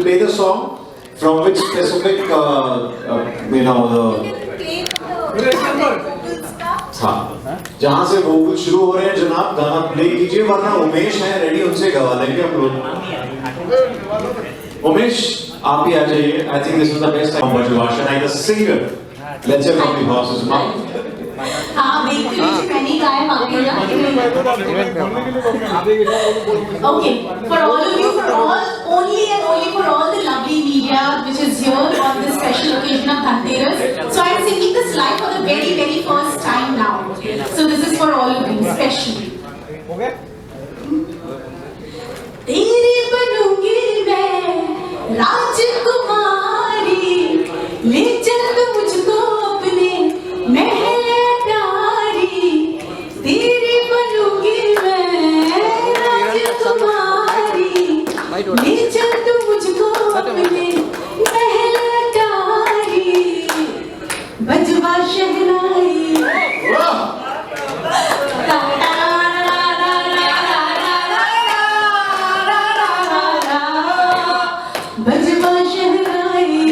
play the song from which specific, you know, the हाँ जहाँ से वोकल शुरू हो रहे हैं जनाब गाना प्ले कीजिए वरना उमेश है रेडी उनसे गवा लेंगे हम लोग। उमेश आप ही आ जाइए। I think this is the best time for Bajwa Shehnai the singer. Let's hear from the horse's mouth. हाँ बिल्कुल मैंने गाया मांगेगा। Okay, for all of you, for all, only and only for all the lovely media which is here on this special occasion of Dhanteras. So I am singing this live for the very, very first time now. So this is for all of you, especially. तेरी बनूंगी मैं राजकुमारी, ले चल मुझको अपने महल प्यारी। तेरी बनूंगी मैं राजकुमारी, ले चल मुझको अपने महल प्यारी। बजवा शहनाई बजवा शहनाई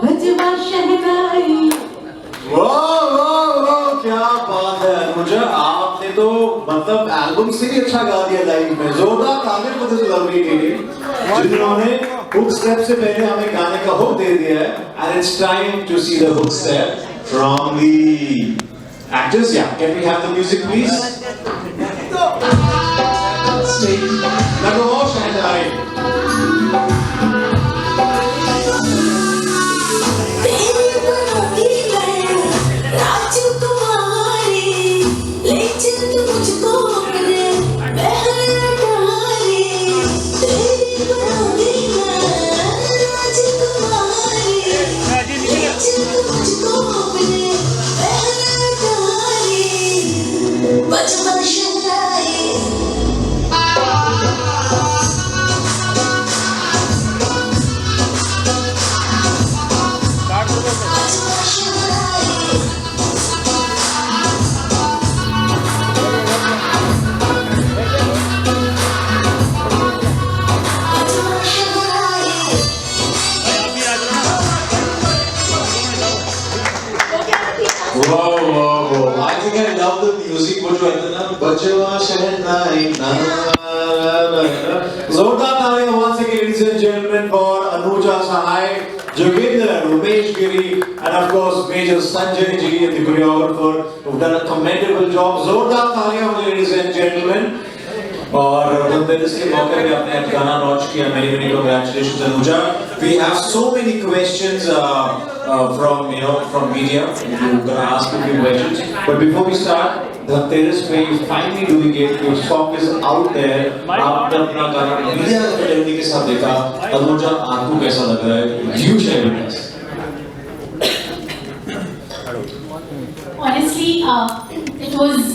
बजवा शहनाई। वाह क्या बात है अनुजा, आपने तो मतलब एल्बम से भी अच्छा गा दिया लाइव में। जोरदार तालियां for this lovely lady जिन्होंने हुक स्टेप से पहले हमें गाने का हुक दे दिया है। And it's time to see the hook step from the actors. Yeah, can we have the music please? Number one, Shehnai. Wow. I think I love the music वो जो है ना बजवा शहनाई ना जोरदार तालियां once again ladies and gentlemen for Anuja Sahai, Joginder, Umesh Giri and of course Major Sanjay ji and the choreographer who've done a commendable job. जोरदार तालियां ladies and gentlemen। और धनतेरस के मौके पे आपने गाना लॉन्च किया। Many congratulations Anuja। We have so many questions from media. We're gonna ask a few questions, but before we start, Dhanteras पे finally doing it. Your song is out there. आपने अपना गाना मीडिया फिल्मी के साथ देखा। अनुजा आपको कैसा लग रहा है? You share with us. Honestly,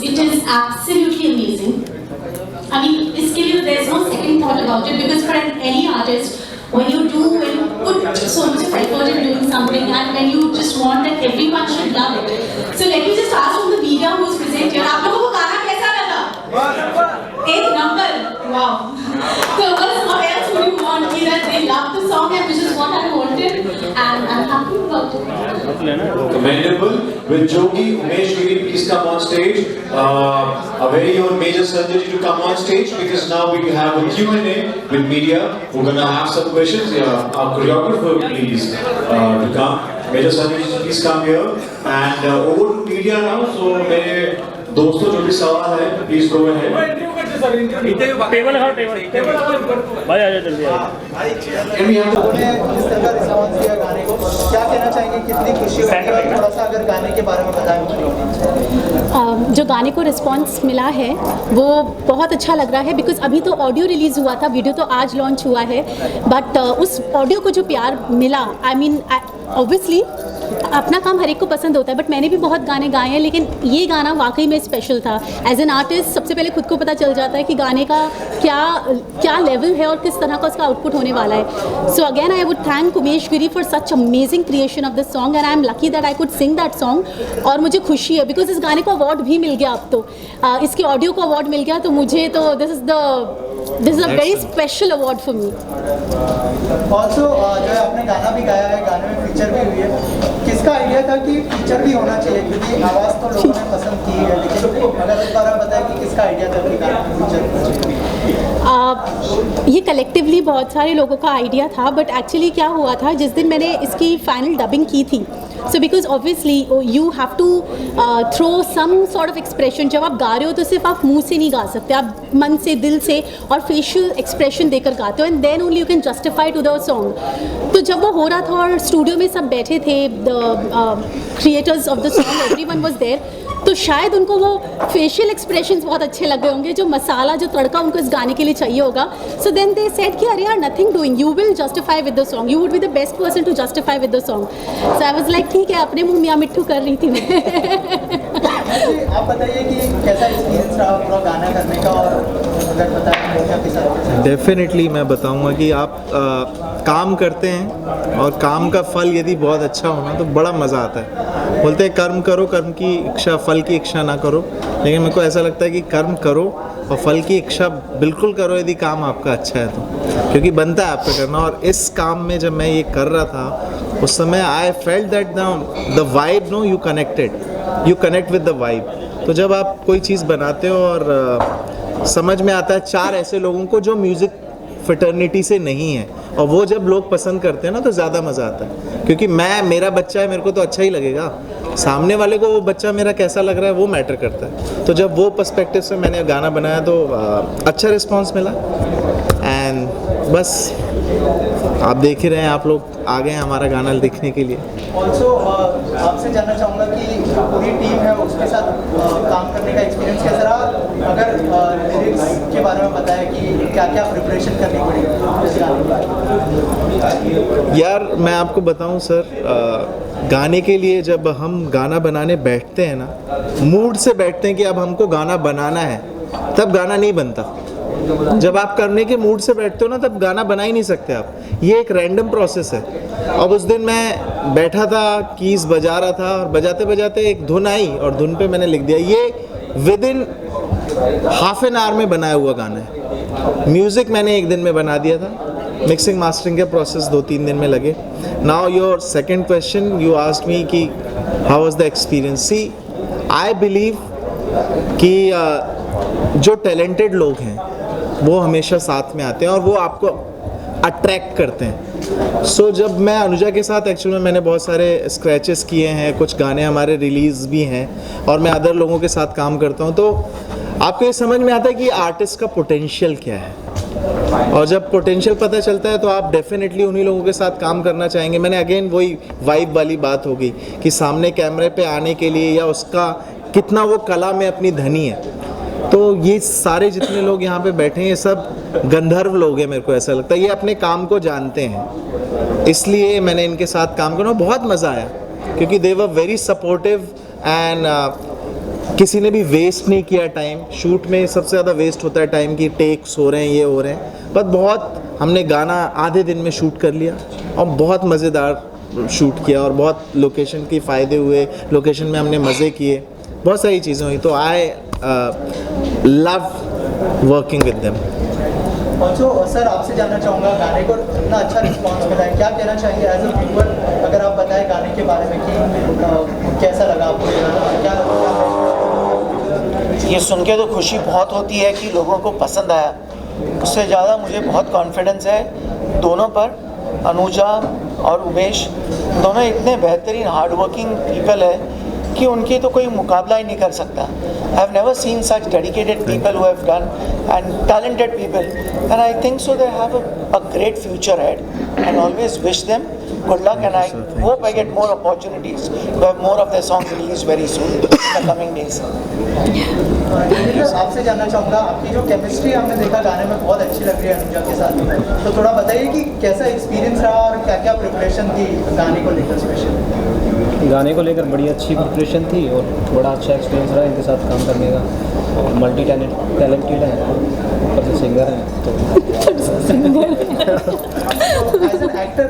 it is absolutely amazing. I mean, इसके लिए there's no second thought about it because for any artist, when you put so much of effort in doing something and when you just want that everyone should love it. So let me just ask from the media who is present here, आप लोगों को गाना कैसा लगा? एक number, wow. So what else would you want? That they love the song and which is what I wanted and I'm happy about it. Commendable. With Jogi, Umesh Giri, please come on stage. A very own Major Sanjay ji to come on stage because now we have a Q&A with media. We're gonna have some questions. Our choreographer, please, to come. Major Sanjay ji, please come here. And over to media now. So, मेरे दोस्तों जो भी सवाल है, please go ahead. Table भाई आ जाओ जल्दी आ Can we have the किस तरह का रिस्पॉन्स दिया गाने को, क्या कहना चाहेंगे, कितनी खुशी होगी, थोड़ा सा अगर गाने के बारे में बताएं। जो गाने को रिस्पॉन्स मिला है वो बहुत अच्छा लग रहा है बिकॉज अभी तो ऑडियो रिलीज़ हुआ था, वीडियो तो आज लॉन्च हुआ है, बट उस ऑडियो को जो प्यार मिला, आई मीन ऑब्वियसली अपना काम हर एक को पसंद होता है, बट मैंने भी बहुत गाने गाए हैं, लेकिन ये गाना वाकई में स्पेशल था। एज एन आर्टिस्ट सबसे पहले खुद को पता चल जाता है कि गाने का क्या लेवल है और किस तरह का उसका आउटपुट होने वाला है। So again I would thank Umesh Giri for such amazing creation of this song, and I am lucky that I could sing that song. और मुझे खुशी है बिकॉज इस गाने को अवार्ड भी मिल गया, अब तो इसके ऑडियो को अवार्ड मिल गया, तो मुझे तो this is a very special award for me. Also जो है आपने गाना भी गाया है, गाने में फीचर भी हुई है, किसका आइडिया था कि फीचर भी होना चाहिए, क्योंकि आवाज़ तो लोगों ने पसंद की है, लेकिन अगर इस बार आप बताएं कि किसका आइडिया था कि गाने में फीचर होना चाहिए? ये कलेक्टिवली बहुत सारे लोगों का आइडिया था, बट एक्चुअली क्या हुआ था, जिस दिन मैंने इसकी फाइनल डबिंग की थी, so because obviously you have to throw some sort of expression. जब आप गा रहे हो तो सिर्फ आप मुंह से नहीं गा सकते, आप मन से, दिल से और फेशियल एक्सप्रेशन देकर गाते हो, and then only you can justify to the song. तो जब वो हो रहा था और स्टूडियो में सब बैठे थे, the creators of the song, everyone was there, तो शायद उनको वो फेशियल एक्सप्रेशंस बहुत अच्छे लगे होंगे, जो मसाला, जो तड़का उनको इस गाने के लिए चाहिए होगा। सो देन दे सेड कि अरे यार, nothing doing, you will justify with the song, you would be the best person to justify with the song. So I was like ठीक है, अपने मुंह मियां मिट्ठू कर रही थी मैं। आप बताइए कि कैसा एक्सपीरियंस रहा पूरा गाना करने का, और अगर बताएं के साथ। डेफिनेटली मैं बताऊंगा कि आप काम करते हैं और काम का फल यदि बहुत अच्छा होना तो बड़ा मज़ा आता है। बोलते हैं कर्म करो, कर्म की इच्छा, फल की इच्छा ना करो, लेकिन मेरे को ऐसा लगता है कि कर्म करो और फल की इच्छा बिल्कुल करो यदि काम आपका अच्छा है तो, क्योंकि बनता है आपका करना। और इस काम में जब मैं ये कर रहा था उस समय I felt that the vibe, no, you connect with the vibe. तो जब आप कोई चीज़ बनाते हो और समझ में आता है चार ऐसे लोगों को जो म्यूज़िक फ्रेटर्निटी से नहीं है, और वो जब लोग पसंद करते हैं ना तो ज़्यादा मज़ा आता है। क्योंकि मेरा बच्चा है, मेरे को तो अच्छा ही लगेगा, सामने वाले को वो बच्चा मेरा कैसा लग रहा है वो मैटर करता है। तो जब वो पर्सपेक्टिव से मैंने गाना बनाया तो अच्छा रिस्पांस मिला, एंड बस आप देख ही रहे हैं, आप लोग आ गए हैं हमारा गाना देखने के लिए। ऑल्सो आपसे जानना चाहूँगा कि पूरी टीम है उसके साथ काम करने का एक्सपीरियंस कैसा रहा, अगर लिरिक्स के बारे में बताया कि क्या क्या प्रिपरेशन करनी पड़ी इस गाने। यार मैं आपको बताऊं सर, गाने के लिए जब हम गाना बनाने बैठते हैं ना, मूड से बैठते हैं कि अब हमको गाना बनाना है, तब गाना नहीं बनता। जब आप करने के मूड से बैठते हो ना, तब गाना बना ही नहीं सकते आप। ये एक रैंडम प्रोसेस है। अब उस दिन मैं बैठा था, कीज बजा रहा था, और बजाते बजाते एक धुन आई और धुन पे मैंने लिख दिया। ये with in half an hour में बनाया हुआ गाना है। म्यूज़िक मैंने एक दिन में बना दिया था, मिक्सिंग मास्टरिंग के प्रोसेस 2-3 दिन में लगे। Now your second question, you asked me कि how was the experience. See, I believe कि जो टैलेंटेड लोग हैं वो हमेशा साथ में आते हैं और वो आपको अट्रैक्ट करते हैं। सो जब मैं अनुजा के साथ एक्चुअली में मैंने बहुत सारे स्क्रैचेस किए हैं, कुछ गाने हमारे रिलीज़ भी हैं, और मैं अदर लोगों के साथ काम करता हूँ, तो आपको ये समझ में आता है कि आर्टिस्ट का पोटेंशियल क्या है। और जब पोटेंशियल पता चलता है तो आप डेफिनेटली उन्हीं लोगों के साथ काम करना चाहेंगे। मैंने अगेन वही वाइब वाली बात होगी कि सामने कैमरे पे आने के लिए या उसका कितना वो कला में अपनी धनी है। तो ये सारे जितने लोग यहाँ पे बैठे हैं ये सब गंधर्व लोग हैं, मेरे को ऐसा लगता है। ये अपने काम को जानते हैं, इसलिए मैंने इनके साथ काम करना बहुत मज़ा आया, क्योंकि दे वर वेरी सपोर्टिव एंड किसी ने भी वेस्ट नहीं किया टाइम। शूट में सबसे ज़्यादा वेस्ट होता है टाइम, की टेक्स हो रहे हैं, ये हो रहे हैं, बट बहुत हमने गाना आधे दिन में शूट कर लिया और बहुत मज़ेदार शूट किया, और बहुत लोकेशन के फ़ायदे हुए, लोकेशन में हमने मज़े किए, बहुत सारी चीज़ें हुई। तो I love working with them. Also sir, आपसे जानना चाहूँगा, गाने को इतना अच्छा रिस्पांस मिला है, क्या कहना चाहेंगे एज अ व्यूअर, अगर आप बताएं गाने के बारे में कि कैसा लगा आपको ये गाना, क्या ये सुन के तो खुशी बहुत होती है कि लोगों को पसंद आया। उससे ज़्यादा मुझे बहुत कॉन्फिडेंस है दोनों पर, अनुजा और उमेश दोनों इतने बेहतरीन हार्ड वर्किंग पीपल है कि उनकी तो कोई मुकाबला ही नहीं कर सकता। I have never seen such dedicated people who have done and talented people, and I think so they have a great future head, and always wish them Good luck, and I hope I get more opportunities to have more of their songs released very soon in the coming days. आपसे जानना चाहूँगा, आपकी जो chemistry हमने देखा गाने में बहुत अच्छी लग रही है अनुजा के साथ, तो थोड़ा बताइए कि कैसा एक्सपीरियंस रहा और क्या क्या प्रिपरेशन थी गाने को लेकर स्पेशल? गाने को लेकर बड़ी अच्छी प्रिपरेशन थी और बड़ा अच्छा एक्सपीरियंस रहा इनके साथ काम करने का। मल्टी टैलेंटेड है, ऊपर से सिंगर हैं तो as an actor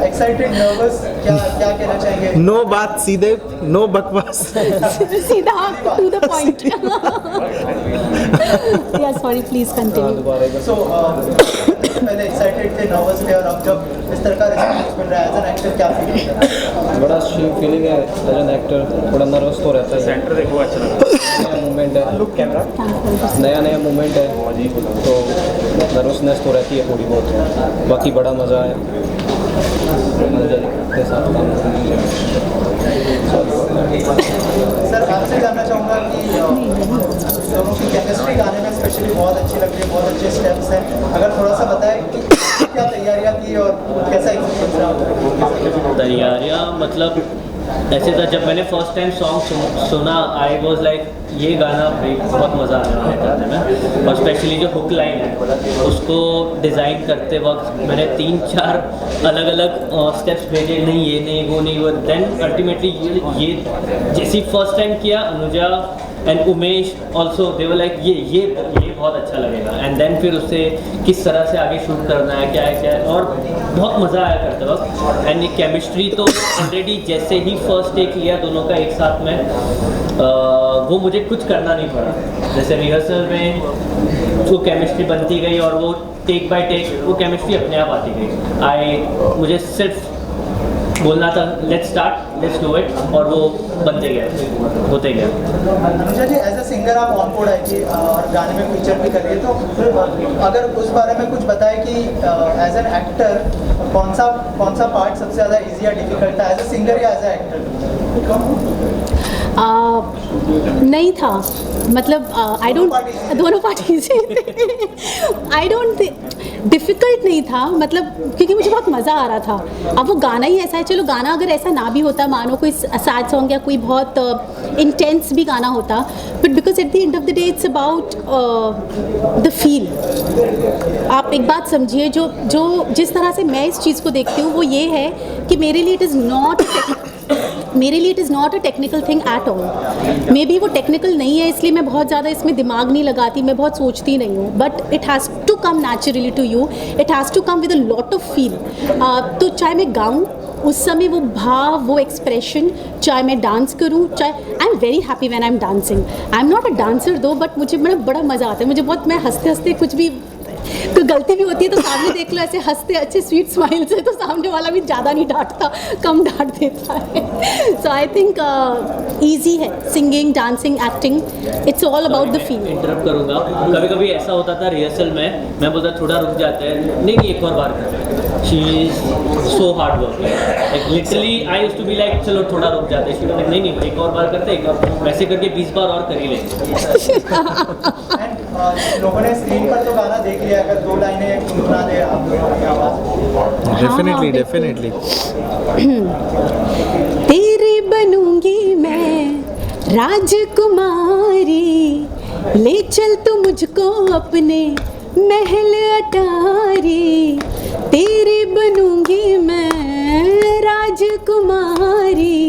excited, nervous, क्या क्या कहना चाहेंगे? नो बात सीधे, नो बकवास। सीधा टू द पॉइंट। या सॉरी, प्लीज कंटिन्यू। सो पहले एक्साइटेड थे, नर्वस थे, और अब जब इस तरह का रिस्पॉन्स मिल रहा है एज एन एक्टर, क्या फील है? बड़ा फीलिंग है एज एन एक्टर, थोड़ा नर्वस तो रहता है। सेंटर देखो, अच्छा नया मूवमेंट है, लुक कैमरा, नया मूवमेंट है तो नर्वसनेस तो रहती है थोड़ी बहुत, बाकी बड़ा मज़ा है के साथ काम करने। सर आपसे जानना चाहूँगा कि दोनों की केमिस्ट्री गाने में स्पेशली बहुत अच्छी लग रही है, बहुत अच्छे स्टेप्स हैं, अगर थोड़ा सा बताएं कि क्या तैयारियाँ की और कैसा एक्सपीरियंस रहा? तैयारियाँ मतलब ऐसे था, जब मैंने फर्स्ट टाइम सॉन्ग सुना आई वॉज लाइक ये गाना भाई बहुत मज़ा आने वाला है गाने में, और स्पेशली जो हुक लाइन है उसको डिज़ाइन करते वक्त मैंने 3-4 अलग अलग स्टेप्स भेजे, नहीं ये नहीं वो नहीं वो, देन अल्टीमेटली ये जैसी फर्स्ट टाइम किया Anuja and Umesh also they were like ये बहुत अच्छा लगेगा, एंड देन फिर उससे किस तरह से आगे शूट करना है क्या है, और बहुत मज़ा आया करते वक्त। एंड ये केमिस्ट्री तो ऑलरेडी जैसे ही फर्स्ट टेक लिया दोनों का एक साथ में, वो मुझे कुछ करना नहीं पड़ा, जैसे रिहर्सल में जो केमिस्ट्री बनती गई और वो टेक बाय टेक वो केमिस्ट्री अपने आप आती गई। मुझे सिर्फ बोलना था let's start, let's do it, और वो बनते गए, होते गए। अनुजा जी, एज अ सिंगर आप ऑन बोर्ड आए कि और गाने में फीचर भी कर रही है, तो अगर उस बारे में कुछ बताएं कि एज एन एक्टर कौन सा पार्ट सबसे ज़्यादा इजी या डिफिकल्ट था, एज अ सिंगर या एज अ एक्टर? नहीं था, मतलब आई डोंट, दोनों पार्टी से आई डोंट डिफ़िकल्ट नहीं था, मतलब क्योंकि मुझे बहुत मज़ा आ रहा था। अब वो गाना ही ऐसा है, चलो गाना अगर ऐसा ना भी होता, मानो कोई सैड सॉन्ग या कोई बहुत इंटेंस भी गाना होता, but because at the end of the day it's about the feel. आप एक बात समझिए, जो जिस तरह से मैं इस चीज़ को देखती हूँ वो ये है कि मेरे लिए it is not a technical thing at all. May be वो टेक्निकल नहीं है इसलिए मैं बहुत ज़्यादा इसमें दिमाग नहीं लगाती, मैं बहुत सोचती नहीं हूँ, but it has to come naturally to you, it has to come with a lot of feel. तो चाहे मैं गाऊँ उस समय वो भाव, वो एक्सप्रेशन, चाहे मैं डांस करूँ, चाहे I am very happy when I am dancing. I am not a dancer दो, बट मुझे बड़ा मज़ा आता है, मुझे बहुत, मैं हंसते हंसते कुछ भी कोई गलती भी होती है तो सामने देख लो ऐसे हंसते अच्छे स्वीट स्माइल से, तो सामने वाला भी ज़्यादा नहीं डांटता, कम डांट देता है। सो आई थिंक ईजी है singing, dancing, acting, it's all about the feel. Interrupt करूँगा, कभी कभी ऐसा होता था रिहर्सल में, मैं बोलता थोड़ा रुक जाते हैं, नहीं एक और बार कर, she is so hardworking, like literally I used to be like चलो थोड़ा रुक जाते हैं, शी वाज लाइक नहीं एक और बार करते, एक और वैसे करके 20 बार और कर ही लेंगे। लोगों ने स्क्रीन पर तो गाना देख लिया, अगर 2 लाइनें सुना दे आप लोगों की आवाज़। डेफिनेटली तेरी बनूंगी मैं राजकुमारी, ले चल तू मुझको अपने महल अटारी। तेरी बनूंगी मैं राजकुमारी,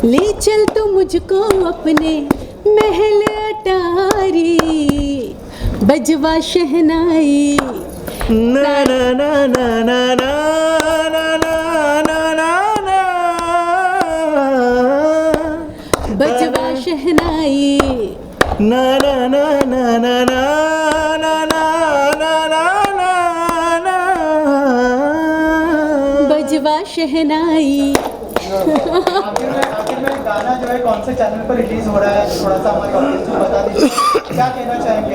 ले चल तू मुझको अपने महल अटारी। बजवा शहनाई ना ना ना ना ना ना ना ना ना ना, बजवा शहनाई ना ना ना ना ना ना ना ना ना, बजवा शहनाई। आखिर में गाना जो है कौन से चैनल पर रिलीज हो रहा है, थोड़ा सा हमारे ऑडियंस को बता दीजिए, क्या कहना चाहेंगे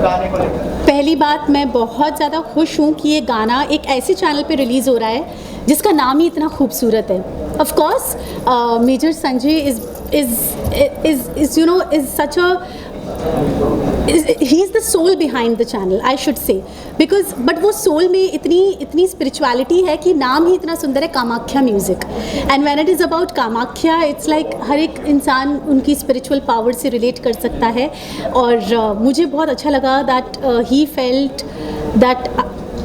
गाने को लेकर? पहली बात, मैं बहुत ज़्यादा खुश हूँ कि ये गाना एक ऐसे चैनल पे रिलीज़ हो रहा है जिसका नाम ही इतना खूबसूरत है। Of course major Sanjay is you know is such a he is the soul behind the channel, I should say, because but वो सोल में इतनी स्पिरिचुअलिटी है कि नाम ही इतना सुंदर है, Kamakhya music. And when it is about Kamakhya, it's like हर एक इंसान उनकी स्पिरिचुअल पावर से रिलेट कर सकता है. और मुझे बहुत अच्छा लगा that he felt that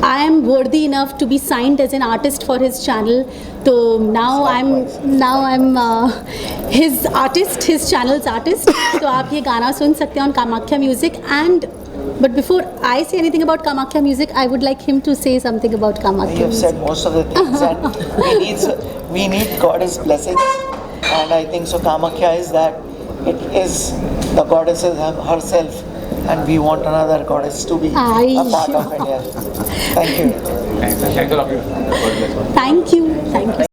I am worthy enough to be signed as an artist for his channel. So now I'm his artist, his channel's artist. तो आप ये गाना सुन सकते हैं on Kamakhya Music. And but before I say anything about Kamakhya Music, I would like him to say something about Kamakhya You have Music. said most of the things, and we need Goddess blessings, and I think so. Kamakhya is that. It is the goddess herself, and we want another goddess to be a part of India. Thank you. Thank you.